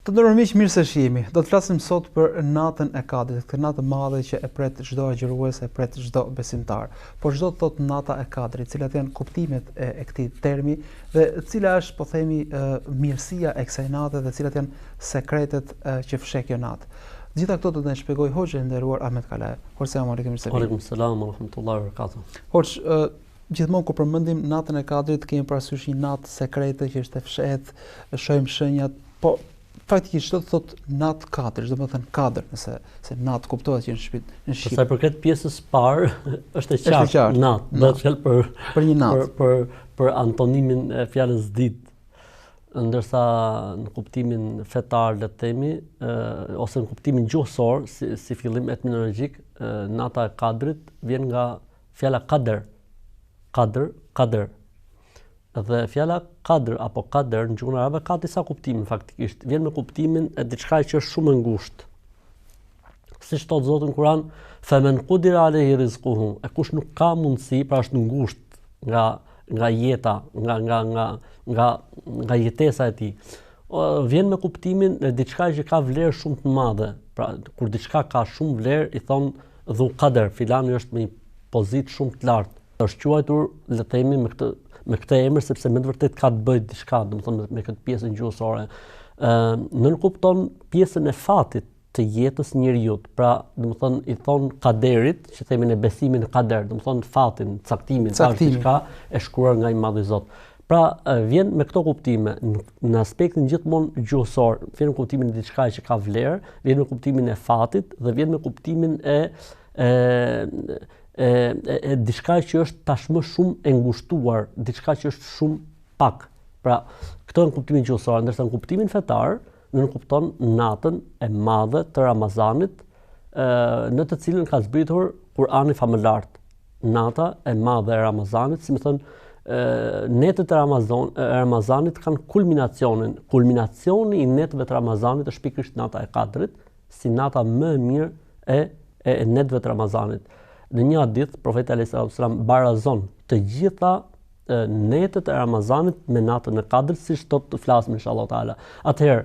Të nderuar miq, mirë se shihemi. Do të flasim sot për natën e Kadrit, këtë natë të madhe që e pret çdo agjërues, e pret çdo besimtar. Por çdo të thotë nata e Kadrit, cilat janë kuptimet e këtij termi dhe cila është, po themi, mirësia e kësaj nate dhe cilat janë sekretet që fsheh kjo natë. Gjitha këto do të na shpjegoj Hoxha i nderuar Ahmet Kalaj. Selam aleikum. Aleikum selam wa rahmatullahi wa barakatuh. Hoxh, gjithmonë kur përmendim natën e Kadrit kemi parasysh një natë sekrete që është e fshehtë, shohim shenjat, po faktikisht do të thotë natë Kadrit, do të thënë Kadr, se natë kuptohet që në shqip. Sa i përket pjesës parë, është e qartë natë, do të fjalë për një natë. Për antonimin e fjalës ditë, ndërsa në kuptimin fetar, le të themi, ose në kuptimin gjuhësor, si fillim etimologjik, nata e Kadrit vjen nga fjala Kadr. Dhe fjala Kadr apo Kader në gjuhën arabe ka disa kuptime faktikisht. Vjen me kuptimin e diçka që është shumë e ngushtë. Siç thot Zoti në Kur'an, "Faman qudira alayhi rizquhu", e kush nuk ka mundësi, pra është ngushtë nga jeta, nga jetesa e tij. Vjen me kuptimin e diçka që ka vlerë shumë të madhe. Pra kur diçka ka shumë vlerë, i thon dhu Kader, filani është me një pozitë shumë të lartë. Është quajtur, le të themi, me këtë emër sepse me të vërtet ka të bëjë diçka, domethënë me këtë pjesën gjuhësore. Nënkupton pjesën e fatit të jetës njeriu. Pra, domethënë i thon kaderit, që themi në besimin e kader, domethënë fatin, caktimin, është diçka e shkruar nga i Madhi Zot. Pra, vjen me këto kuptime në aspektin gjithmonë gjuhësor, vjen në kuptimin e diçka që ka vlerë, vjen në kuptimin e fatit dhe vjen me kuptimin e diçka që është tashmë shumë e ngushtuar, diçka që është shumë pak. Pra, këto në kuptimin gjuhësor, ndërsa në kuptimin fetar, nënkupton natën e madhe të Ramazanit, në të cilën ka zbritur Kur'ani famëlart. Nata e madhe e Ramazanit, si më thënë, netët e Ramazanit kanë kulminacionin. Kulminacioni i netëve të Ramazanit është pikërisht nata e Kadrit, si nata më e mirë e netëve të Ramazanit. Në një hadith, profeti alayhis salam barazon të gjitha netët e Ramazanit me natën e Kadrit, siç do të flasim inshallah taala. Atëherë,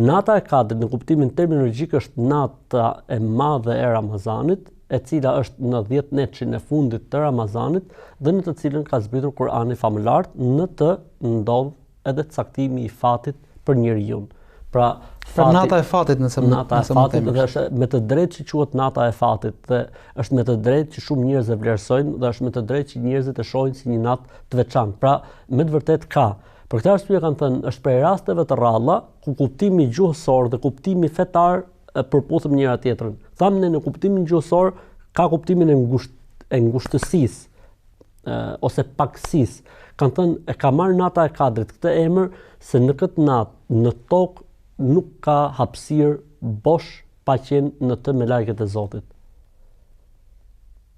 nata e Kadrit në kuptimin terminologjik është nata e madhe e Ramazanit, e cila është në 10 netëshin e fundit të Ramazanit dhe në të cilën ka zbritur Kur'ani famëlart, në të ndodh edhe caktimi i fatit për njeriu. Pra nata e fatit nata e fatit dhe është me të drejtë që quhet nata e fatit dhe është me të drejtë që shumë njerëz e vlerësojnë dhe është me të drejtë që njerëzit e shohin si një natë të veçantë. Pra me të vërtetë ka. Për këtë arsye kanë thënë është prej rasteve të rralla ku kuptimi gjuhësor dhe kuptimi fetar përputhen njëra tjetrën. Thamë në kuptimin gjuhësor ka kuptimin e ngushtësisë ose paksisë. Kanë thënë e ka marrë nata e Kadrit këtë emër se në këtë natë në tokë nuk ka hapësirë bosh pa qenë në të me lajket e Zotit.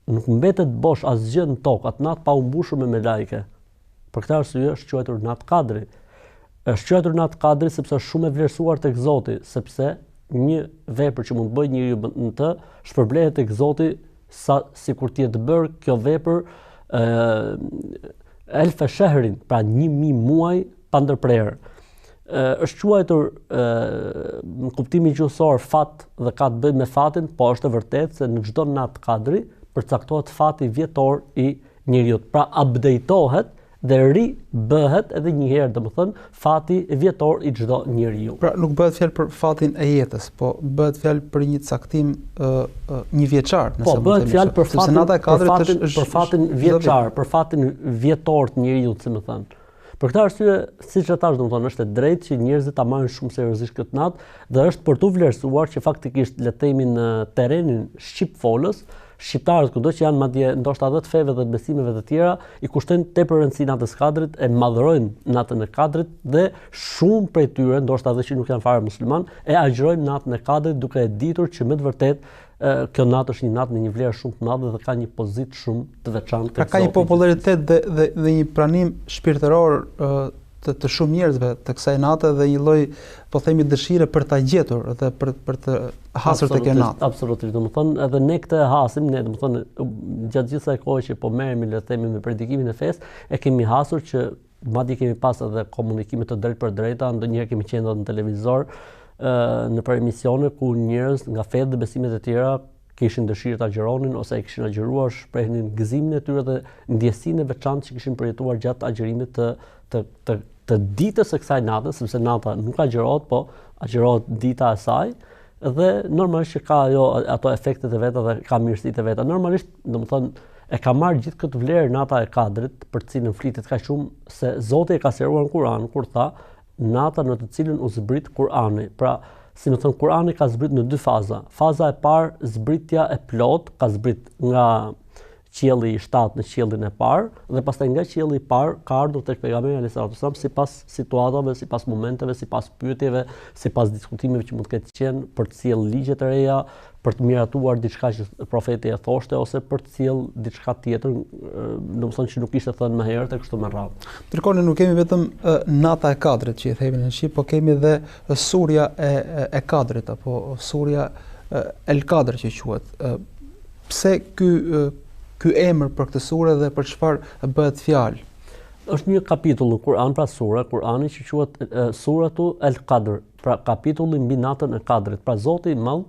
Nuk mbetet bosh asgjë në tokë, atë natë pa u mbushur me lajke. Për këtë arsye është quajtur natë Kadri. Është quajtur natë Kadri sepse është shumë e vlerësuar tek Zoti, sepse një vepër që mund të bëjë njeriu në të shpërblehet tek Zoti sikur të jetë bërë kjo vepër elfe shehrin, pra 1000 muaj pa ndërprerje. Është quajtur në kuptimin gjuhësor fat dhe ka të bëjë me fatin, po është e vërtetë se në çdo natë Kadri përcaktohet fati vjetor i njeriu. Pra updatetohet dhe bëhet edhe një herë, domethënë fati vjetor i çdo njeriu. Pra nuk bëhet fjalë për fatin e jetës, po bëhet fjalë për një caktim një vjeçar, nëse po bëhet fjalë për fatin vjeçar, për fatin vjetor të njeriu, si më thënë. Për këtë arsye, siç e thash, domethënë është e drejtë që njerëzit ta marrin shumë seriozisht këtë natë dhe është për tu vlerësuar që faktikisht le të themi në terrenin shqipfolës, shqiptarët kudo që janë, madje ndoshta edhe të feve dhe të besimeve të tjera, i kushtojnë tepër rëndësi natës Kadrit, e madhërojnë natën e Kadrit dhe shumë prej tyre, ndoshta edhe që nuk janë fare musliman, e agjërojnë natën e Kadrit duke e ditur që me të vërtetë kjo natë është një natë me një vlerë shumë të madhe dhe ka një pozitë shumë të veçantë. Pra ka një popularitet dhe një pranim shpirtëror të shumë njerëzve të kësaj nate dhe një lloj, po themi, dëshire për ta gjetur dhe për të hasur te kjo natë. Absolutisht, domethënë edhe ne këtë hasim, ne domethënë gjatë gjithë kësaj kohe që po merremi, le të themi, me predikimin e fesë, e kemi hasur që madje kemi pas edhe komunikime të drejtë për drejta, ndonjëherë kemi qenë në televizor, në për emisione ku njerëz nga fetë dhe besimet e tjera kishin dëshirë të agjëronin ose e kishin agjëruar, shprehnin gëzimin e tyre dhe ndjesinë e veçantë që kishin përjetuar gjatë agjërimit të ditës së kësaj nate, sepse nata nuk agjërohet, po agjërohet dita e saj, dhe normalisht që ka ato efektet e veta dhe ka mirësitë e veta. Normalisht, domethënë, e ka marrë gjithë këtë vlerë nata e Kadrit, për të cilën flitet kaq shumë, se Zoti e ka sqaruar në Kur'an kur tha nata në të cilën u zbrit Kur'ani. Pra, si më thënë, Kur'ani ka zbrit në 2 faza. Faza e parë, zbritja e plot, ka zbrit nga qielli i 7 në qiellin e parë, dhe pastaj nga qielli i parë ka ardhur tek pejgamberi alayhis salam sipas situatave, sipas momenteve, sipas pyetjeve, sipas diskutimeve që mund të ketë qenë për të sjellë ligje të reja, për të miratuar diçka që profeti e thoshte, ose për të sjellë diçka tjetër, domethënë që nuk ishte thënë më herët e kështu me radhë. Ndërkohë nuk kemi vetëm nata e Kadrit që i themi në shqip, po kemi edhe surja e Kadrit apo surja El Kadr që quhet. Pse ky emër për këtë sure dhe për çfarë bëhet fjalë? Është një kapitull në Kur'an, pra sura Kur'ani që quhet suratu El Kadr, pra kapitulli mbi natën e Kadrit. Pra Zoti i Madh,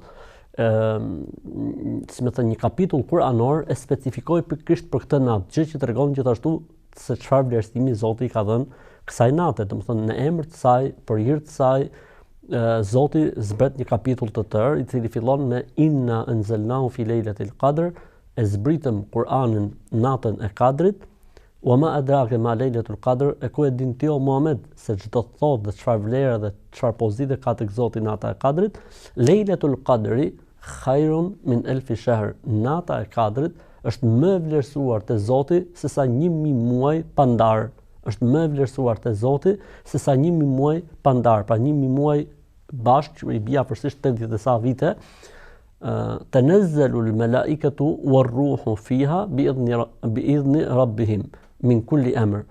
si më thënë, një kapitull kuranor e specifikoi pikërisht për këtë natë, gjë që tregon gjithashtu se çfarë vlerësimi Zoti i ka dhënë kësaj nate, domethënë në emër të saj, për hir të saj, Zoti zbret një kapitull të tërë, i cili fillon me Inna anzalnahu fi lejlatil qadr, e zbritëm Kur'anin natën e Kadrit, wa ma adrake ma lejlatul qadr, e ku e din ti o Muhammed se çdo të thotë dhe çfarë vlere dhe çfarë pozite ka tek Zoti nata e Kadrit. Lejlatul qadri khairun min alfi shahr, nata e Kadrit është më vlerësuar te Zoti se sa 1000 muaj pandar. Është më vlerësuar te Zoti se sa 1000 muaj pandar, pra 1000 muaj bashkë, që i bia përsisht 80 e sa vite. Tanazzalu al-malaikatu war-ruhu fiha bi'idhni rabbihim min kulli amr.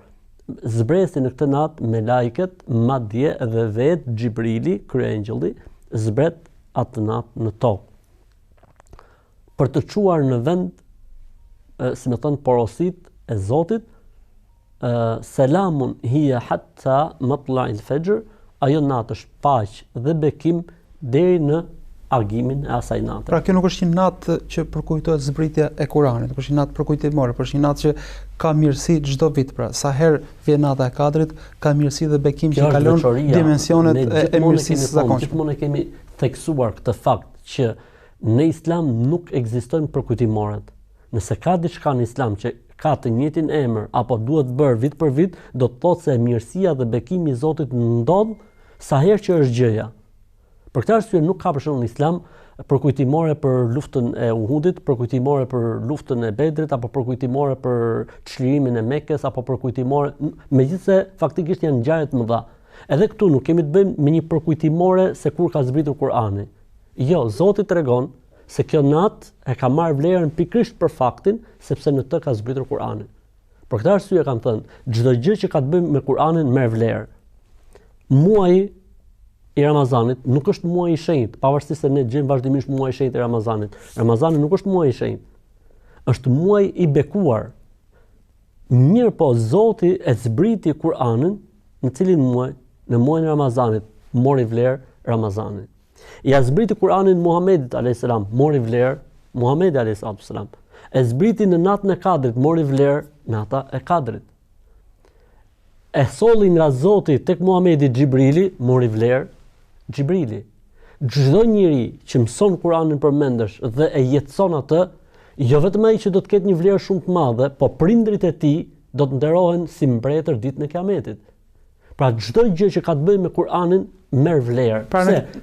Zbresin në këtë natë me lajket, madje edhe vetë Xhibrili, kryengjëlli, zbret atë natë në tokë. Për të çuar në vend, si më thënë, porosit e Zotit, selamun hiya hatta matla'il fajr, ajo natë është paqë dhe bekim deri në agimin e asaj nate. Pra kjo nuk është një natë që përkujtohet zbritja e Kuranit, nuk është një natë përkujtimore, por është një natë që ka mirësi çdo vit. Pra sa herë vjen nata e Kadrit, ka mirësi dhe bekim që kalon dimensionet e mirësisë së zakonshme. Gjithmonë kemi theksuar këtë fakt që në Islam nuk ekzistojnë përkujtimoret. Nëse ka diçka në Islam që ka të njëjtin emër apo duhet bërë vit për vit, do të thotë se mirësia dhe bekimi i Zotit ndodh sa herë që është gjëja. Për këtë arsye nuk ka për shembull në Islam përkujtimore për luftën e Uhudit, përkujtimore për luftën e Bedrit, apo përkujtimore për çlirimin e Mekës, apo përkujtimore, megjithëse faktikisht janë ngjarje të mëdha. Edhe këtu nuk kemi të bëjmë me një përkujtimore se kur ka zbritur Kur'ani. Jo, Zoti tregon se kjo natë e ka marrë vlerën pikërisht për faktin sepse në të ka zbritur Kur'ani. Për këtë arsye kam thënë, çdo gjë që ka të bëjë me Kur'anin merr vlerë. Muaji i Ramazanit nuk është muaj i shenjtë, pavarësisht se ne gjejmë vazhdimisht muaj i shenjtë i Ramazanit. Ramazani nuk është muaj i shenjtë. Është muaj i bekuar. Mirë po, Zoti e zbriti Kur'anin në cilin muaj? Në muajin e Ramazanit, mori vlerë Ramazani. Ja zbriti Kur'anin Muhamedit alayhis salam, mori vlerë Muhamedi alayhis salam. E zbriti në natën e Kadrit, mori vlerë nata e Kadrit. E solli nga Zoti tek Muhamedi Xhibrili, mori vlerë Xhibrili. Çdo njeri që mëson Kur'anin përmendesh dhe e jetson atë, jo vetëm ai që do të ketë një vlerë shumë të madhe, po prindrit e tij do të nderohen si mbretër ditën e Kiametit. Pra çdo gjë që ka të bëjë me Kur'anin merr vlerë.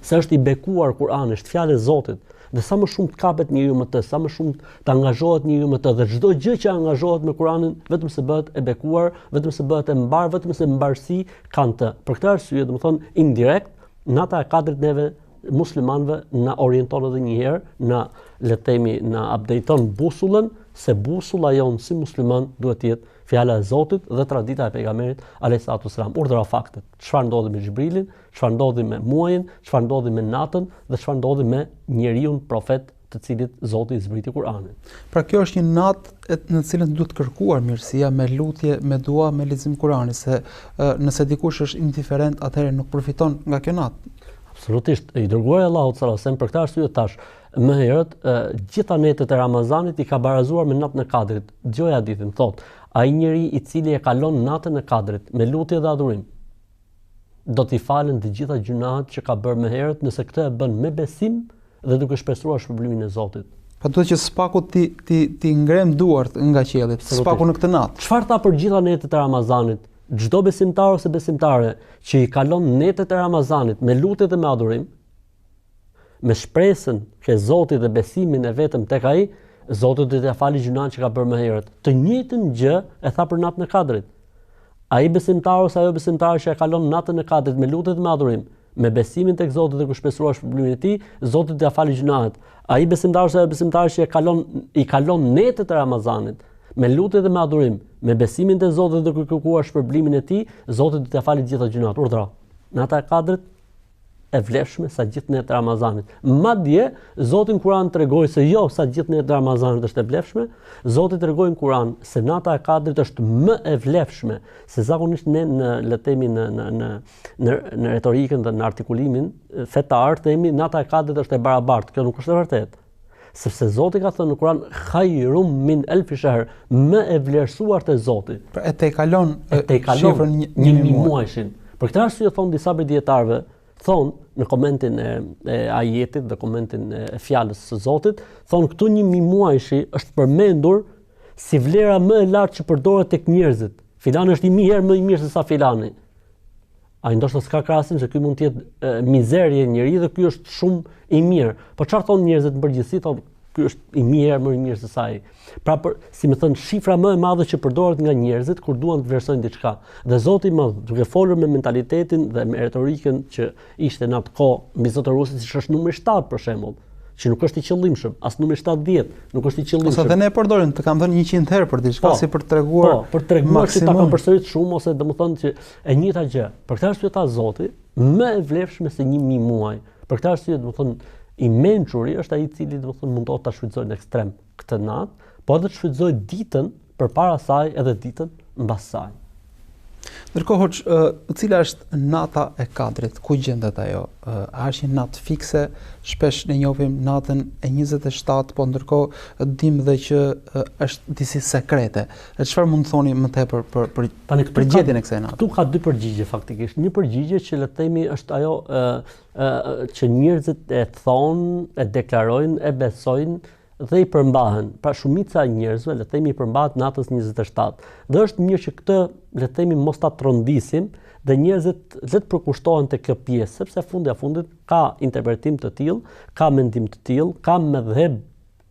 Se është i bekuar Kur'ani, është fjalë e Zotit. Dhe sa më shumë të kapet njeriu me të, sa më shumë të angazhohet njeriu me të, dhe çdo gjë që angazhohet me Kur'anin vetëm se bëhet e bekuar, vetëm se bëhet e mbar, vetëm se mbarsi kanë të. Për këtë arsye, domethënë indirekt, nata e Kadrit neve muslimanëve na orienton edhe një herë, na le të themi na updateon busullën, se busulla jon si musliman duhet të jetë fjala e Zotit dhe tradita e pejgamberit alayhis salam. Urdhra faktet. Çfarë ndodhi me Xhibrilin, çfarë ndodhi me muajin, çfarë ndodhi me natën dhe çfarë ndodhi me njeriu profet të cilit Zoti i zbriti Kur'anin. Pra kjo është një natë në cilën duhet kërkuar mirësia me lutje, me dua, me lexim Kur'anit, se nëse dikush është indiferent, atëherë nuk përfiton nga kjo natë. Absolutisht. I dërguari Allahu sallallahu alaihi wasallam për këtë arsye thash, më herët gjitha netët e Ramazanit i ka barazuar me natën e Kadrit. Dëgjoj hadithin, thotë, ai njeri i cili e kalon natën e Kadrit me lutje dhe adhurim, do t'i falen të gjitha gjunahet që ka bërë më herët nëse këtë e bën me besim dhe duke shpresuar shpërblimin e Zotit. Pa duhet që spaku ti ngrem duart nga qielli, spaku në këtë natë. Çfarë tha për gjitha netët e Ramazanit? Çdo besimtar ose besimtare që i kalon netët e Ramazanit me lutje dhe me adhurim, me shpresën që Zoti dhe besimin e vetëm tek ai, Zoti do t'i falë gjunahet që ka bërë më herët. Të njëjtën gjë e tha për natën e Kadrit. Ai besimtar ose ajo besimtare që e kalon natën e Kadrit me lutje dhe me adhurim, me besimin tek Zoti dhe ku shpresuar shpërblimin e tij, Zoti do t'i falë gjunahet. Ai besimtar ose ajo besimtare që i kalon netët e Ramazanit me lutje dhe me adhurim, me besimin te Zoti dhe kërkuar shpërblimin e tij, Zoti do t'i falë të gjitha gjunahet. Urdhra. Nata e Kadrit e vlefshme sa gjithë netë e Ramazanit. Madje Zoti në Kur'an tregoi se jo sa gjithë netë e Ramazanit është e vlefshme, Zoti tregoi në Kur'an se nata e Kadrit është më e vlefshme, se zakonisht ne në retorikën dhe në artikulimin fetar themi nata e Kadrit është e barabartë. Kjo nuk është e vërtetë. Sepse Zoti ka thënë në Kur'an khairum min alfi shahr, më e vlerësuar te Zoti. Pra e te kalon shifrën 1000 muajshin. Për këtë arsye thon disa prej dietarëve, thon në komentin e ajetit dhe komentin e fjalës së Zotit, thon këtu 1000 muajshi është përmendur si vlera më e lartë që përdoret tek njerëzit. Filani është 1000 herë më i mirë se sa filani. Ai ndoshta s'ka krahasim se ky mund të jetë mizerie e njeriu dhe ky është shumë i mirë. Po çfarë thon njerëzit në përgjithësi? Thon ky është i 1000 herë më i mirë se sa ai. Pra si më thën, shifra më e madhe që përdoret nga njerëzit kur duan të vlerësojnë diçka. Dhe Zoti i Madh, duke folur me mentalitetin dhe me retorikën që ishte në atë kohë mbi zotëruesit, siç është numri 7 për shembull, që nuk është i qëllimshëm, as numri 70 nuk është i qëllimshëm. Ose dhe ne përdorim, të kam thënë 100 herë për diçka si për treguar. Po, për treguar se ta kanë përsërit shumë ose domethënë që e njëjta gjë. Për këtë arsye tha Zoti, më e vlefshme se 1000 muaj. Për këtë arsye domethënë i mençuri është ai i cili domethënë mundohet ta shfrytëzojë në ekstrem këtë natë, po edhe të shfrytëzojë ditën përpara saj edhe ditën mbas saj. Ndërkohë, cila është nata e Kadrit? Ku gjendet ajo? A është një natë fikse? Shpesh ne njohim natën e 27, po ndërkohë dim dhe që është disi sekrete. Çfarë mund të thoni më tepër për përgjigjen e kësaj natë? Ktu ka dy përgjigje faktikisht. Një përgjigje që le të themi është ajo që njerëzit e thonë, e deklarojnë, e besojnë dhe i përmbahen. Pra shumica e njerëzve le të themi i përmbahet natës 27. Dhe është mirë që këtë le të themi mos ta trondisim dhe njerëzit le të përkushtohen te kjo pjesë, sepse fundi a fundit ka interpretim të tillë, ka mendim të tillë, ka mëdhëb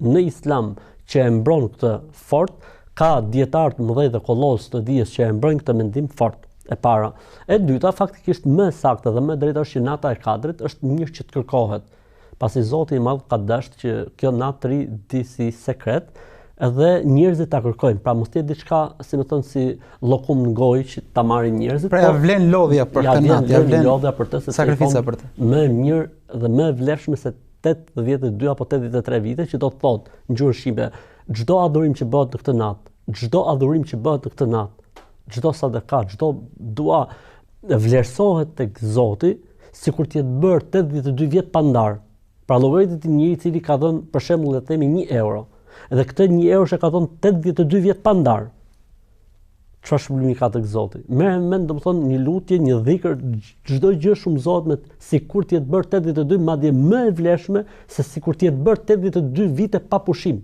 në Islam që e mbron këtë fort, ka dietar të mëdhenj dhe kollos të dijes që e mbrojnë këtë mendim fort. E para. E dyta, faktikisht më saktë dhe më drejt është që nata e Kadrit është mirë që të kërkohet. Pasi Zoti i Madh ka dashur që kjo natë të rri si sekret, edhe njerëzit ta kërkojnë. Pra mos të jetë diçka, si më thon, si llokum në gojë që ta marrin njerëzit. Pra ja vlen lodhja për këtë natë, ja vlen lodhja për të, sakrifica për të. Më e mirë dhe më e vlefshme se 82 apo 83 vite, që do të thotë në gjuhën shqipe, çdo adhurim që bëhet në këtë natë, çdo adhurim që bëhet në këtë natë, çdo sadaka, çdo dua vlerësohet tek Zoti, sikur të jetë bërë 82 vjet pa ndarë. Pra llogaritet një i cili ka dhënë për shembull le të themi 1 euro. Dhe këtë 1 euro që ka dhënë 82 vjet pa ndar. Çfarë shpërblimi ka tek Zoti? Merr mend domethënë një lutje, një dhikr, çdo gjë shumëzohet me sikur të jetë bërë 82, madje më e vlefshme se sikur të jetë bërë 82 vite pa pushim.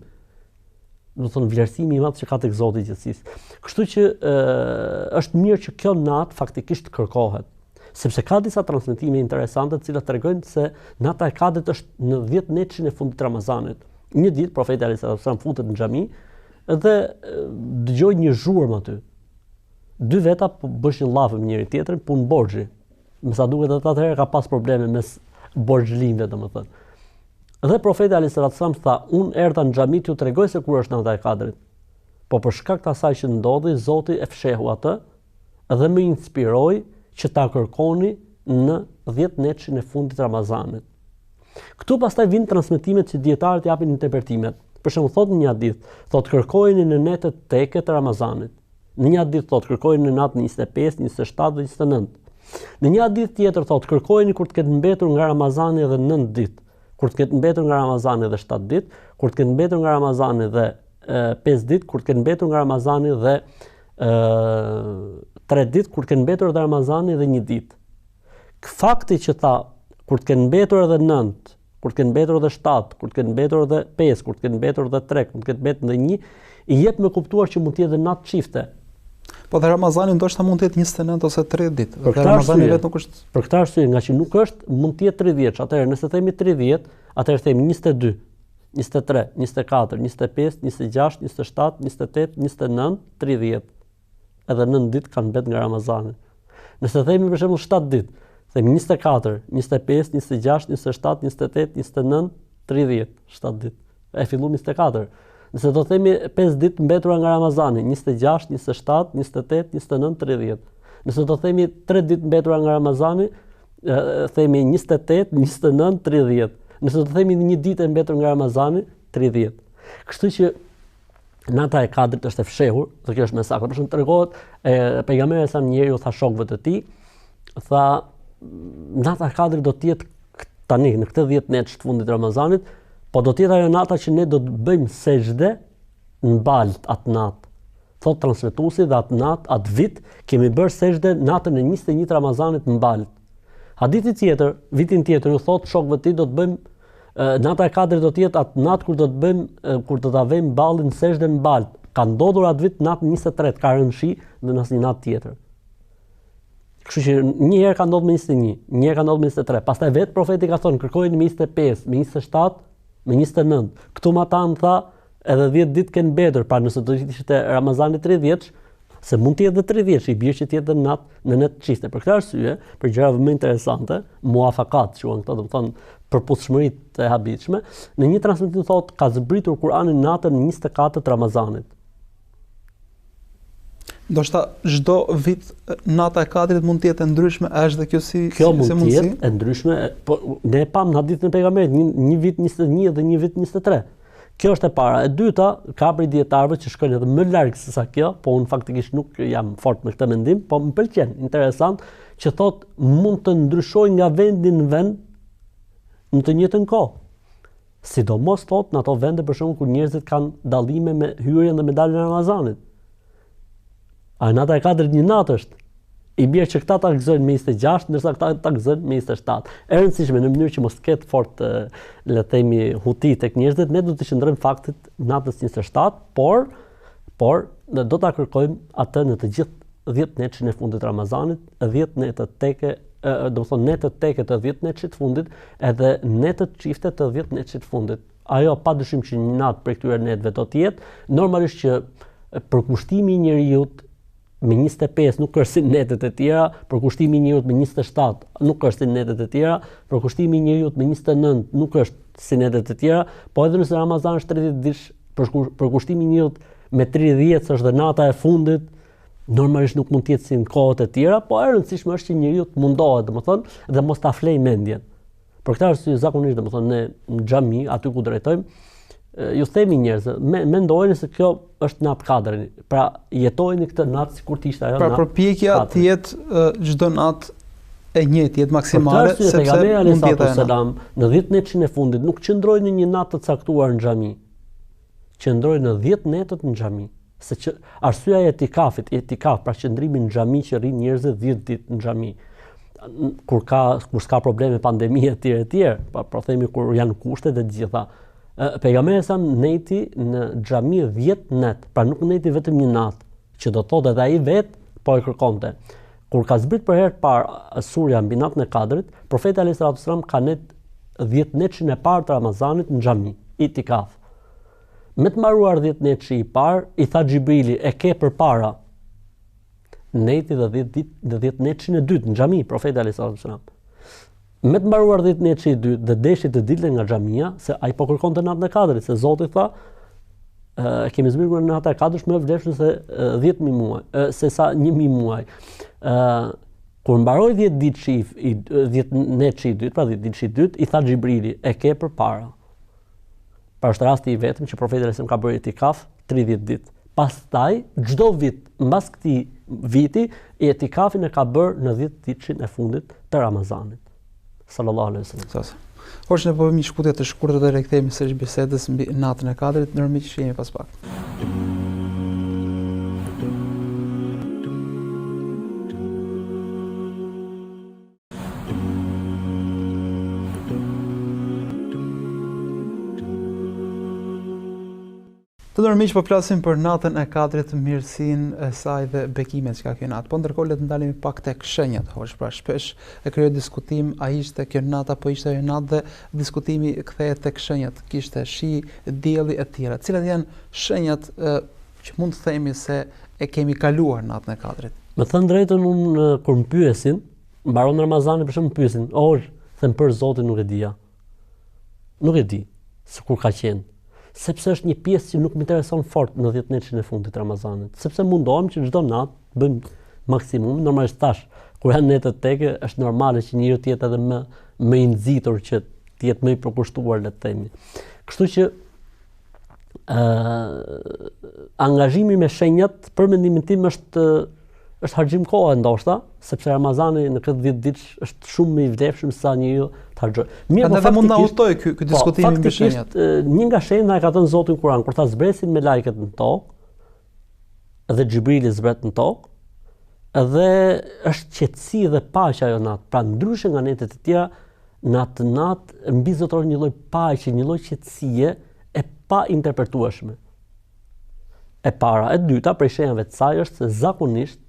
Domethënë vlerësimi i madh që ka tek Zoti i gjithësisë. Kështu që është mirë që kjo natë faktikisht kërkohet. Sepse ka disa transmetime interesante të cilat tregojnë se nata e Kadrit është në 10 netëshin e fundit të Ramazanit. Një ditë profeti alayhis salam futet në xhami dhe dëgjoi një zhurmë aty. 2 veta bëshin llafë me njëri tjetrin, punë borxhi. Me sa duket atë atëherë ka pas probleme mes borxhlinëve domethënë. Dhe profeti alayhis salam tha, unë erdha në xhami t'ju tregoj se kur është nata e Kadrit. Po për shkak të asaj që ndodhi, Zoti e fshehu atë dhe më inspiroi që ta kërkoni në 10 netëshin e fundit të Ramazanit. Këtu pastaj vijnë transmetimet që dietarët japin interpretimet. Për shembull thotë një hadith, thotë kërkojeni në netët teke të Ramazanit. Në një hadith thotë kërkojeni në natën 25, 27 dhe 29. Në një hadith tjetër thotë, kërkojeni kur të ketë mbetur nga Ramazani edhe 9 ditë, kur të ketë mbetur nga Ramazani edhe 7 ditë, kur të ketë mbetur nga Ramazani edhe 5 ditë, kur të ketë mbetur nga Ramazani edhe 3 ditë, kur të ketë mbetur edhe Ramazani edhe 1 ditë. Fakti që tha kur të ketë mbetur edhe 9, kur të ketë mbetur edhe 7, kur të ketë mbetur edhe 5, kur të ketë mbetur edhe 3, kur të ketë mbetur edhe 1, i jep me kuptuar që mund të jetë natë çifte. Po dhe Ramazani ndoshta mund të jetë 29 ose 30 ditë. Dhe Ramazani vetë nuk është. Për këtë arsye, nga që nuk është, mund të jetë 30. Atëherë nëse themi 30, atëherë themi 22, 23, 24, 25, 26, 27, 28, 29, 30. Edhe 9 ditë kanë mbet nga Ramazani. Nëse themi për shembull 7 ditë, themi 24, 25, 26, 27, 28, 29, 30, 7 ditë. E fillu 24. Nëse do themi 5 ditë mbetura nga Ramazani, 26, 27, 28, 29, 30. Nëse do themi 3 ditë mbetura nga Ramazani, themi 28, 29, 30. Nëse do themi 1 ditë e mbetur nga Ramazani, 30. Kështu që nata e Kadrit është e fshehur, dhe kjo është mesakë. Për shembull tregohet pejgamberi sa njeriu tha shokëve të tij, tha nata e Kadrit do të jetë tani në këtë 10 net të fundit të Ramazanit, po do të jetë ajo nata që ne do të bëjmë sejdë në baltë atë natë. Thot transmetuesi dhe atë natë, atë vit, kemi bërë sejdë natën e 21 të Ramazanit në baltë. Hadithi tjetër, vitin tjetër, ju thot shokëve të tij do të bëjmë nata e Kadrit do të jetë atë natë kur do të bëjmë kur do ta vëmë ballin sejdë në baltë. Ka ndodhur atë vit natën 23, ka rënë shi dhe në asnjë natë tjetër. Kështu që një herë ka ndodhur me 21, një herë ka ndodhur me 23. Pastaj vetë profeti ka thonë kërkojeni me 25, me 27, me 29. Këtu ma tanë tha edhe 10 ditë kanë mbetur, pra nëse do të ishte Ramazani 30, se mund të jetë dhe 30, i bie që të jetë në net çifte. Për këtë arsye, për gjëra më interesante, muafakat quhen këto, do të thonë përputhshmëritë e habitshme, në një transmetim thotë ka zbritur Kur'ani natën 24 të Ramazanit. Ndoshta çdo vit nata e Kadrit mund të jetë e ndryshme, a është dhe kjo si mund të jetë e ndryshme, po ne e pam në hadithin e pejgamberit, një vit 21 dhe një vit 23. Kjo është e para. E dyta, ka prej dietarëve që shkojnë edhe më larg se sa kjo, po unë faktikisht nuk jam fort me këtë mendim, po më pëlqen, interesant, që thotë mund të ndryshojë nga vendi në vend në të njëjtën kohë. Sidomos thotë në ato vende për shembull ku njerëzit kanë dallime me hyrjen dhe me daljen e Ramazanit. A nata e Kadrit një natë është. I bie që këta ta gëzojnë me 26, ndërsa këta ta gëzojnë me 27. E rëndësishme në mënyrë që mos ketë fort le të themi huti tek njerëzit, ne do të qëndrojmë faktit natës 27, por do ta kërkojmë atë në të gjithë 10 netëshin e fundit të Ramazanit, 10 netët teke, do të thonë netët teke të 10 netëshit të fundit, edhe netët çifte të 10 netëshit të fundit. Ajo padyshim që një natë prej këtyre netëve do të jetë, normalisht që përkushtimi i njeriut me 25 nuk është si netet e tjera, përkushtimi i njeriut me 27 nuk është si netet e tjera, përkushtimi i njeriut me 29 nuk është si netet e tjera, po edhe nëse Ramazani është 30 ditë, përkushtimi i njeriut me 30 është dhe nata e fundit, normalisht nuk mund të jetë si në kohët e tjera, po e rëndësishme është që njeriu mundohet, domethënë, dhe mos ta flej mendjen. Për këtë arsye zakonisht domethënë ne në xhami, aty ku drejtojmë, ju themi njerëzve, mendojeni se kjo është natë Kadri. Pra jetojeni këtë natë sikur të ishte ajo natë. Pra përpjekja të jetë çdo natë e njëjtë, jetë maksimale, sepse mund të jetë në 10 netëshin e fundit nuk qëndroi në një natë të caktuar në xhami. Qëndroi në 10 netët në xhami. Se që arsyeja e etikaf, pra qëndrimi në xhami që rrin njerëzit 10 ditë në xhami. Kur s'ka probleme pandemie etj, pra themi kur janë kushtet e gjitha. Pejgamberi sa neti në xhami 10 net, pra nuk neti vetëm një natë, që do thotë edhe ai vet po e kërkonte. Kur ka zbrit për herë të parë surja mbi natën e Kadrit, profeti alayhis salam ka net 10 netëshin e parë të Ramazanit në xhami, itikaf. Me të mbaruar 10 netëshi i parë, i tha Xhibrili, e ke përpara neti dhe 10 netëshin e dytë në xhami, profeti alayhis salam. Me të mbaruar 10 netëshi i dytë dhe deshi të dilte nga xhamia, se ai po kërkonte natën e Kadrit, se Zoti tha, kemi zbritur në natën e Kadrit më vlefshëm se 10.000 muaj, se sa 1.000 muaj. Kur mbaroi 10 netëshi i dytë, pra 10 ditëshi i dytë, i tha Xhibrili, e ke përpara. Pra është rasti i vetëm që profeti alayhis salam ka bërë itikaf 30 ditë. Pastaj çdo vit mbas këtij viti, etikafin e ka bërë në 10 ditëshin e fundit të Ramazanit. Sallallahu alaihi wasallam. Hoxh, ne po vëmi shkputje të shkurtër dhe rikthehemi sërish bisedës mbi natën e Kadrit, ndërmjet që jemi pas pak. Të nërmiq, po flasim për natën e Kadrit, mirësinë e saj dhe bekimet që ka kjo natë. Po ndërkohë le të ndalemi pak tek shenjat, hoxh, pra shpesh e krijoi diskutim, a ishte kjo natë apo ishte ajo natë, dhe diskutimi kthehet tek shenjat, kishte shi, dielli e tjera. Cilat janë shenjat që mund të themi se e kemi kaluar natën e Kadrit? Me thënë drejtën, unë kur më pyesin, mbaron Ramazani për shemb më pyesin, them për Zotin nuk e dija. Nuk e di se kur ka qenë. Sepse është një pjesë që nuk më intereson fort në 10 ditën e fundit të Ramazanit. Sepse mundohem që çdo natë bëjmë maksimum, normalisht tash kur janë netët teke, është normale që njeriu të jetë edhe më i nxitur, që të jetë më i përkushtuar, le të themi. Kështu që angazhimi me shenjat për mendimin tim është harxhim kohe ndoshta, sepse Ramazani në këtë 10 ditë është shumë më i vlefshëm se sa njeriu të harxhoj. Mirë, po mund na udhtoj ky diskutimi mbi shenjat. Një nga shenjat na e ka thënë Zoti në Kur'an, kur tha zbresin me lajket në tokë, dhe Xhibrili zbret në tokë, dhe është qetësi dhe paqe ajo natë. Pra ndryshe nga netët e tjera, natë mbi zotëron një lloj paqe, një lloj qetësie e pa interpretueshme. E para, e dyta prej shenjave të saj është se zakonisht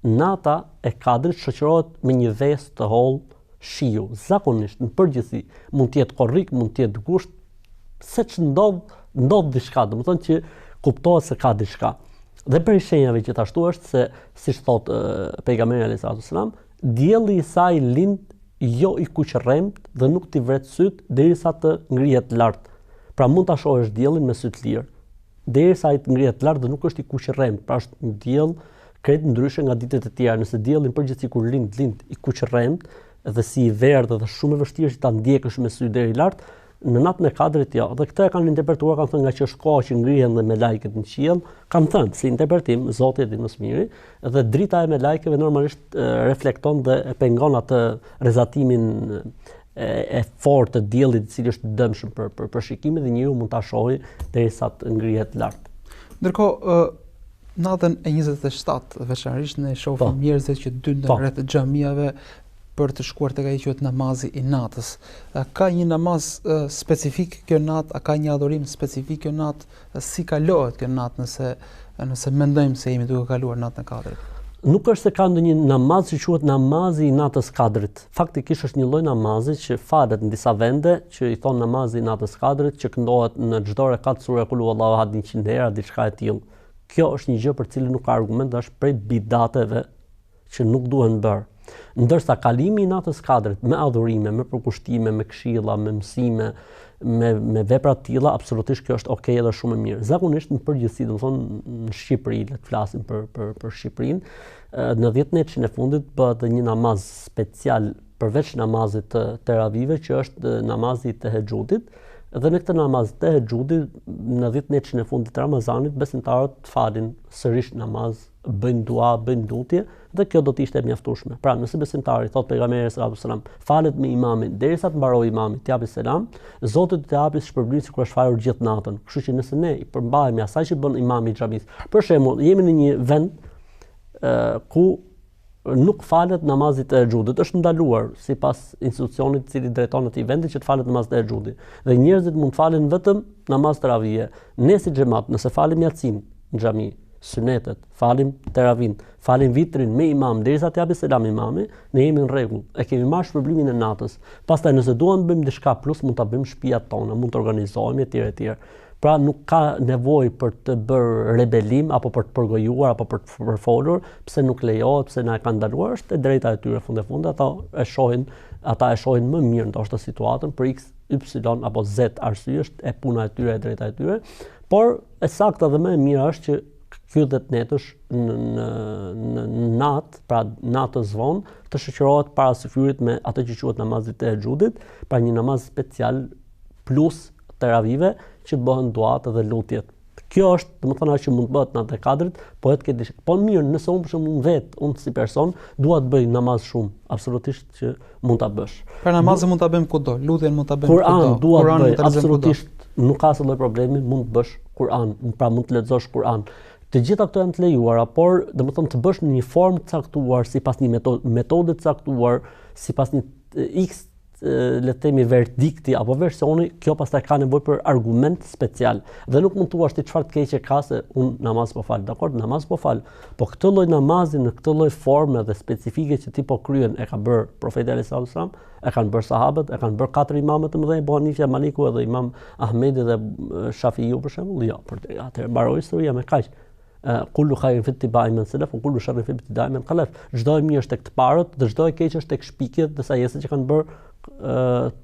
nata e Kadrit shoqërohet me një vesë të hollë shiu. Zakonisht, në përgjithësi, mund të jetë korrik, mund të jetë gusht, se që ndodh diçka, do të thonë që kuptohet se ka diçka. Dhe për shenjave gjithashtu është se, siç thot pejgamberi alayhis salam, dielli i saj lind jo i kuqërremt dhe nuk t'i vret syt derisa të ngrihet lart. Pra mund ta shohësh diellin me sy të lirë, derisa ai të ngrihet lart dhe nuk është i kuqërremt, pra është një diell krejt ndryshe nga ditët e tjera. Nëse dielli në përgjithësi kur lind i kuqërremt dhe si i verdhë dhe shumë e vështirë që ta ndjekësh me sy deri lart, në natën e Kadrit jo. Dhe këtë e kanë interpretuar, kanë thënë nga që është koha që ngrihen dhe me lajket në qiell, kanë thënë si interpretim, Zoti e di më së miri, dhe drita e me lajkeve normalisht reflekton dhe e pengon atë rrezatimin e fortë të diellit, i cili është dëmshëm për shikimin, dhe njeriu mund ta shohë derisa të ngrihet lart. Ndërkohë, natën e 27, veçanërisht ne shohim njerëzit që dynden rreth xhamiave për të shkuar tek ai quhet namazi i natës. Ka një namaz specifik kjo natë, a ka një adhurim specifik kjo natë, si kalohet kjo natë nëse mendojmë se jemi duke kaluar natën e Kadrit? Nuk është se ka ndonjë namaz që quhet namazi i natës Kadrit. Faktikisht është një lloj namazi që falet në disa vende, që i thon namazi i natës Kadrit, që këndohet në çdo rekat sura Kul Huwallahu Ahad 100 herë, diçka e tillë. Kjo është një gjë për cilën nuk ka argument, dhe është prej bidateve që nuk duhen bërë. Ndërsa kalimi i natës Kadrit me adhurime, me përkushtime, me këshilla, me mësime, me vepra të tilla, absolutisht kjo është okay dhe shumë e mirë. Zakonisht në përgjithësi, do të thonë në Shqipëri, le të flasim për Shqipërinë, në 10 ditën e fundit bëhet një namaz special përveç namazit të teravive, që është namazi i Tehexhudit. Dhe në këtë namaz të Tehexhudit, në 10 ditën e fundit të Ramazanit, besimtarët falin sërish namaz, bëjnë dua, bëjnë lutje, dhe kjo do të ishte e mjaftueshme. Pra, nëse besimtari, thot pejgamberi sallallahu alajhi wasallam, falet me imamin derisa të mbarojë imami, të japë selam, Zoti do të japë shpërblim sikur është falur gjithë natën. Kështu që nëse ne i përmbahemi asaj që bën imami i xhamisë, për shembull, jemi në një vend ku nuk falet namazit e Tehexhudit, është ndaluar sipas institucionit i cili drejton atij vendi që të falet namaz të Tehexhudit. Dhe njerëzit mund të falen vetëm namaz teravije. Ne si xhamat, nëse falim yatsin në xhami, sunetet, falim teravin, falim vitrin me imam derisa të japë selam imami, ne jemi në rregull. E kemi marrë shpërblimin e natës. Pastaj nëse duam të bëjmë diçka plus, mund ta bëjmë në shtëpiat tona, mund të organizohemi etj. Pra nuk ka nevojë për të bërë rebelim apo për të përgojuar apo për të përfolur, pse nuk lejohet, pse na e kanë ndaluar, është e drejta e tyre fund ata e shohin më mirë ndoshta situatën për x, y apo z arsye, është e puna e tyre, e drejta e tyre, por e saktë dhe më e mira është që ky 10 netësh në natë, pra natës vonë, të shoqërohet para syfyrit me atë që quhet namazi i Tehexhudit, pra një namaz special plus teravive që bëhen duat dhe lutjet. Kjo është, domethënë ajo që mund të bëhet natë e Kadrit, po edhe këtë po mirë, nëse unë për shembull unë si person dua të bëj namaz shumë, absolutisht që mund ta bësh. Pra namazin mund ta bëjmë kudo, lutjen mund ta bëjmë kudo. Kur'an dua të bëj, absolutisht nuk ka asnjë problemi, mund të bësh Kur'an, pra mund të lexosh Kur'an. Të gjitha këto janë të lejuara, por domethënë të bësh në një formë të caktuar, sipas një metode të caktuar, sipas një X le të themi verdikti apo versioni, kjo pastaj ka nevojë për argument special. Dhe nuk mund thua ti çfarë të keqe ka se un namaz po fal. Dakor, namaz po fal. Po këtë lloj namazi në këtë lloj forme dhe specifike që ti po kryen e ka bër profeti alayhis salam, e kanë bër sahabët, e kanë bër 4 imame të mëdhenj, Abu Hanifja, Maliku edhe Imam Ahmedi dhe Shafiu për shembull. Jo, për atë mbaroi historia me kaq. Kullu khairin fi ittiba'i man salaf wa kullu sharrin fi ibtida'i man khalaf. Çdo e mirë është tek të parët, dhe çdo e keq është tek shpikjet dhe sajeset që kanë bër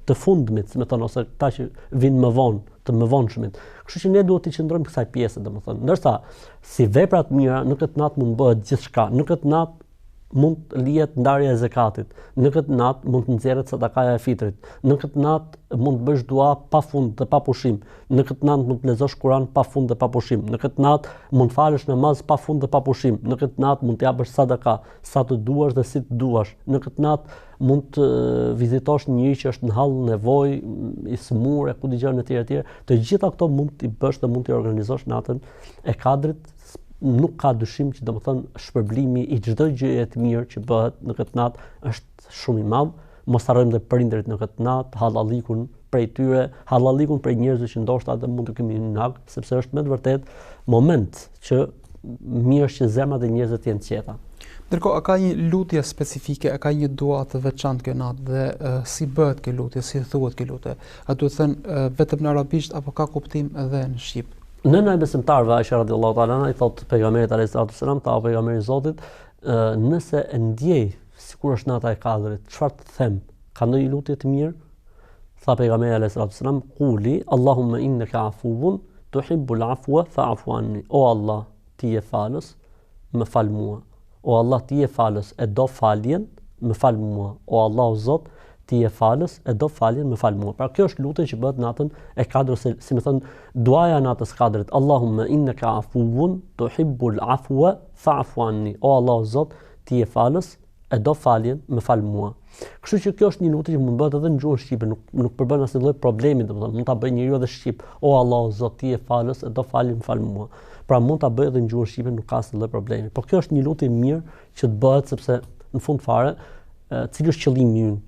të fundmit, me thënë, ose ta që vinë më vonë, të më vonshmit. Kështu që ne duhet të qëndrojmë kësaj pjese, domethënë. Ndërsa si vepra të mira në këtë natë mund bëhet gjithçka. Në këtë natë mund lihet ndarja e zakatit. Në këtë natë mund të nxjerret sadakaja e fitrit. Në këtë natë mund të bësh dua pafund dhe pa pushim. Në këtë natë mund të lexosh Kur'an pafund dhe pa pushim. Në këtë natë mund të falësh namaz pafund dhe pa pushim. Në këtë natë mund të japësh sadaka sa të duash dhe si të duash. Në këtë natë mund të vizitosh një njeri që është në hall nevojë, i smur e ku dëgjon e tjerë. Të gjitha këto mund t'i bësh dhe mund t'i organizosh natën e Kadrit. Nuk ka dyshim që domethënë shpërblimi i çdo gjëje të mirë që bëhet në këtë natë është shumë i madh. Mos harrojmë dhe prindërit në këtë natë, hallallikun prej tyre, hallallikun prej njerëzve që ndoshta edhe mund të kemi në hak, sepse është me të vërtetë moment që mirë është që zemrat e njerëzve të jenë të qeta. Ndërkohë, a ka një lutje specifike, a ka një dua të veçantë kjo natë dhe si bëhet kjo lutje, si thuhet kjo lutje? A duhet thënë vetëm në arabisht apo ka kuptim edhe në shqip? Nëna e besimtarëve Aisha radhiyallahu ta'ala anha i thotë pejgamberit alayhis salam, ta pejgamberi i Zotit, nëse e ndjej sikur është nata e Kadrit, çfarë të them? Ka ndonjë lutje të mirë? Tha pejgamberi alayhis salam, "Quli Allahumma innaka afuwun tuhibbul afwa fa'fu anni." O Allah, ti je falës, më fal mua. O Allah, ti je falës, e do faljen, më fal mua. O Allah, o Zot, ti je falës, e do faljen, më fal mua. Pra kjo është lutja që bëhet natën e Kadrit, si më thon duaja e natës Kadrit. Allahumma innaka afuwun tuhibbul afwa fa'fu anni. O Allah, o Zot, ti je falës, e do faljen, më fal mua. Kështu që kjo është një lutje që mund bëhet edhe në gjuhën shqipe, nuk përbën asnjë lloj problemi, domethënë mund ta bëjë njeriu edhe shqip. O Allah, o Zot, ti je falës, e do faljen, më fal mua. Pra mund ta bëjë edhe në gjuhën shqipe, nuk ka asnjë lloj problemi. Por kjo është një lutje mirë që të bëhet sepse në fund fare, cili është qëllimi ynë?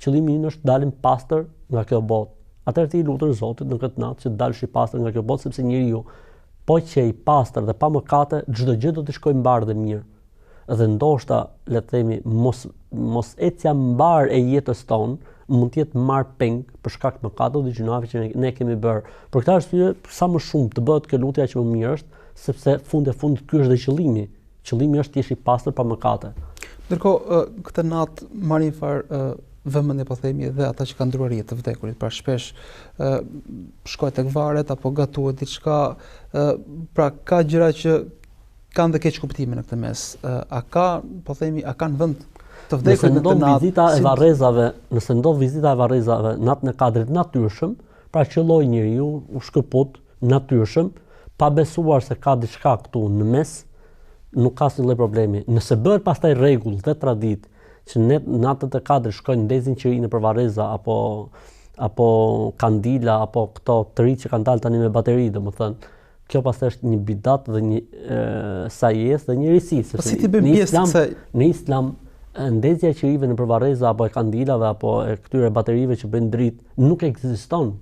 Qëllimi ynë është dalim pastër nga kjo botë. Atëherë ti lutesh Zotit në këtë natë që të dalësh i pastër nga kjo botë, sepse njeriu po që i pastër dhe pa mëkate, çdo gjë do të shkojë mbar dhe mirë. Dhe ndoshta, le të themi, mos ecja mbar e jetës tonë mund të jetë marr peng për shkak të mëkateve dhe gjunave që ne kemi bërë. Për këtë arsye, sa më shumë të bëhet kjo lutja që më mirë është, sepse fundit ky është dhe qëllimi. Qëllimi është të jesh i pastër pa mëkate. Ndërkohë, këtë natë marrin farë vëmendje, po themi, edhe ata që kanë ndruar jetë të vdekurit, pra shpesh shkojnë tek varet apo gatuhet diçka, pra ka gjëra që kanë dhe keq kuptime në këtë mes. A ka, po themi, a kanë vend të vdekurit në këtë natë? Nëse ndodh vizita e varrezave natën e Kadrit natyrshëm, pra qelloi njeriu u shkëput natyrshëm, pa besuar se ka diçka këtu në mes, nuk ka asnjë lloj problemi. Nëse bëhet pastaj rregull dhe traditë që ne natët e Kadrit shkojnë ndezin qirinë për varreza apo kandila apo këto të ri që kanë dalë tani me bateri, domethënë kjo pastaj është një bidat dhe një sajes dhe një risi, sepse në Islam ndezja e qirive në për varreza apo e kandilave apo e këtyre baterive që bëjnë dritë nuk ekziston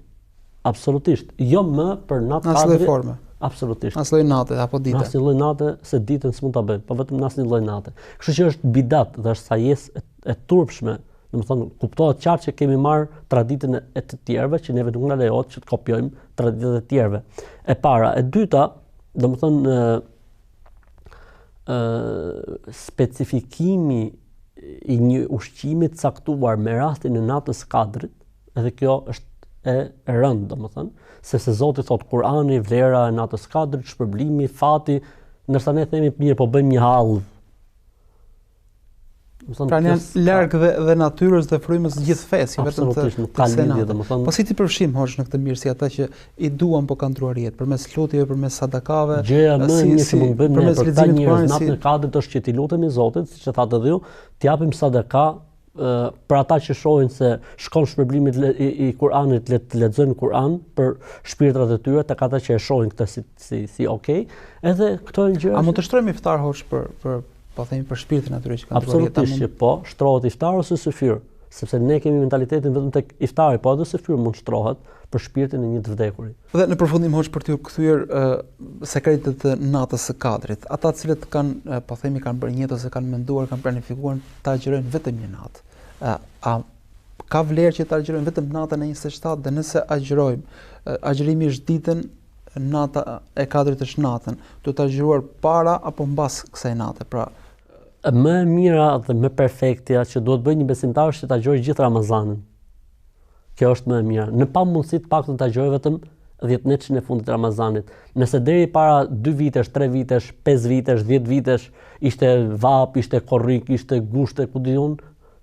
absolutisht. Jo më për natë Kadrit. Absolutisht. Asnjë lloj nate apo dite. Asnjë lloj nate se ditën s'mund ta bëjmë, po vetëm asnjë lloj nate. Kështu që është bidat dhe është sajes e turpshme. Domethënë kuptohet qartë që kemi marr traditën e të tjerëve që neve nuk na lejohet që të kopjojmë traditën e tjerëve. E para, e dyta, domethënë specifikimi i një ushqimi të caktuar me rastin e natës Kadrit, edhe kjo është e rëndë, domethënë, sepse Zoti thot Kur'ani, vlera e natës Kadrit, shpërblimi, fati, ndërsa ne themi mirë, po bëjmë një hall. Pra janë larg dhe natyrës dhe frymës gjithë fesë, vetëm nuk ka lidhje, domethënë. Po si ti përfshim hoxh në këtë mirësi ata që i duan po kanë ndruar jetë përmes lutjeve, përmes sadakave, gjëja më e mirë që mund bëjmë ne për ta njerëz natën e kadrit është që t'i lutemi Zotit, siç e thatë edhe ju, t'japim sadaka për ata që shohin se shkon shpërblimit i Kuranit, le të lexojnë Kur'an për shpirtrat e tyre, tek ata që e shohin këtë si okay. Edhe këto janë gjëra. A mund të shtrojmë iftar hoxh për po themi për shpirtin atyre që kanë ndruar jetë? Absolutisht që po, shtrohet iftar ose syfyr, sepse ne kemi mentalitetin vetëm tek iftari, po edhe syfyr mund shtrohet për shpirtin e një të vdekurit. Dhe në përfundim hoxh për t'ju kthyer sekretet e natës së kadrit, ata të cilët kanë po themi kanë bërë një jetë ose kanë menduar, kanë planifikuar ta agjërojnë vetëm një natë. A ka vlerë që ta agjërojmë vetëm natën e 27 dhe nëse agjërojmë, agjërimi është ditën, nata e kadrit është natën, duhet ta agjëruar para apo mbas kësaj nate? Pra më e mira dhe më perfektja që duhet bëjë një besimtar është që ta agjërojë gjithë Ramazanin. Kjo është më e mira. Në pamundësi të paktën ta agjërojë vetëm 10 netëshin e fundit të Ramazanit. Nëse deri para 2 vitesh, 3 vitesh, 5 vitesh, 10 vitesh ishte vap, ishte korrik, ishte gushte, ku diun,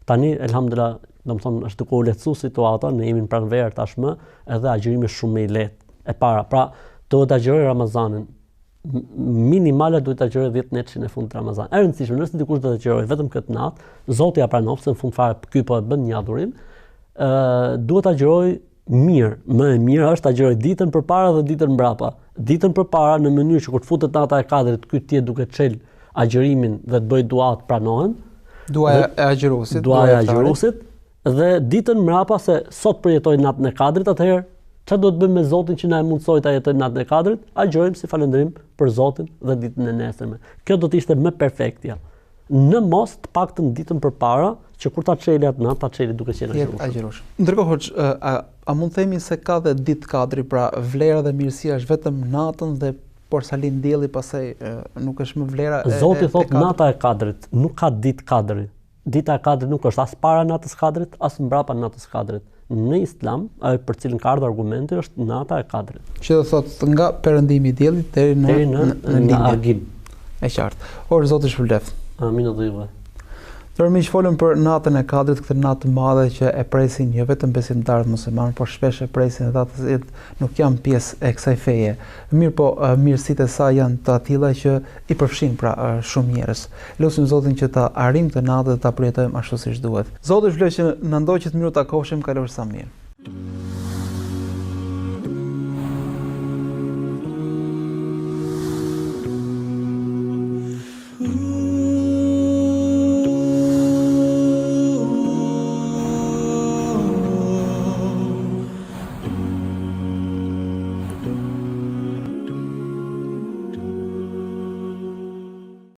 tani elhamdulillah, domethënë është duke u lehtësuar situata, ne jemi në pranverë tashmë, edhe agjërimi është shumë më i lehtë. E para, pra duhet ta agjërojë Ramazanin. Minimale duhet ta agjërojë 10 netëshin e fundit të Ramazanit. E rëndësishme, nëse dikush do të agjërojë vetëm këtë natë, Zoti ja pranon, se në fund fare ky po e bën një adhurim, duhet ta agjërojë mirë. Më e mira është ta agjërojë ditën përpara dhe ditën mbrapa. Ditën përpara në mënyrë që kur të futet nata e kadrit, ky të jetë duke çel agjërimin dhe të bëj dua të pranohen. Duaja e agjëruesit. Duaja e agjëruesit. Dhe ditën mbrapa se sot përjetoj natën e kadrit, atëherë çfarë do të bëjmë me Zotin që na e mundsoi ta jetojmë natën e kadrit? Agjërojmë si falënderim për Zotin dhe ditën e nesërme. Kjo do të ishte më perfektja. Në mos të paktën ditën përpara, që kur ta çeli atë natë, ta çeli duke qenë agjëruar. Ndërkohë hoxh, a mund të themi se ka dhe ditë kadri, pra vlera dhe mirësia është vetëm natën dhe por sa lind dielli pastaj nuk është më vlera Zoti thotë nata e kadrit, nuk ka ditë kadri. Dita e kadrit nuk është as para natës kadrit, as mbrapa natës kadrit. Në Islam, për cilën ka ardhur argumenti, është nata e kadrit. Që do thotë nga perëndimi i diellit deri në agim. E qartë. Or Zoti shpëlbeft. Amin o dhëve. Tërmi që folëm për natën e kadrit, këtë natë madhe që e presin jo vetëm besimtarët muslimanë, por shpesh e presin edhe ata që nuk janë pjesë e kësaj feje. Mirë po, mirësitë e saj janë të atilla që i përfshin pra shumë njerëz. Lutim Zotin që ta arrijmë të natë dhe ta përjetojmë ashtu siç duhet. Zoti shpëlbej që na ndoqët mirë ta kohshim kalor sa mirë.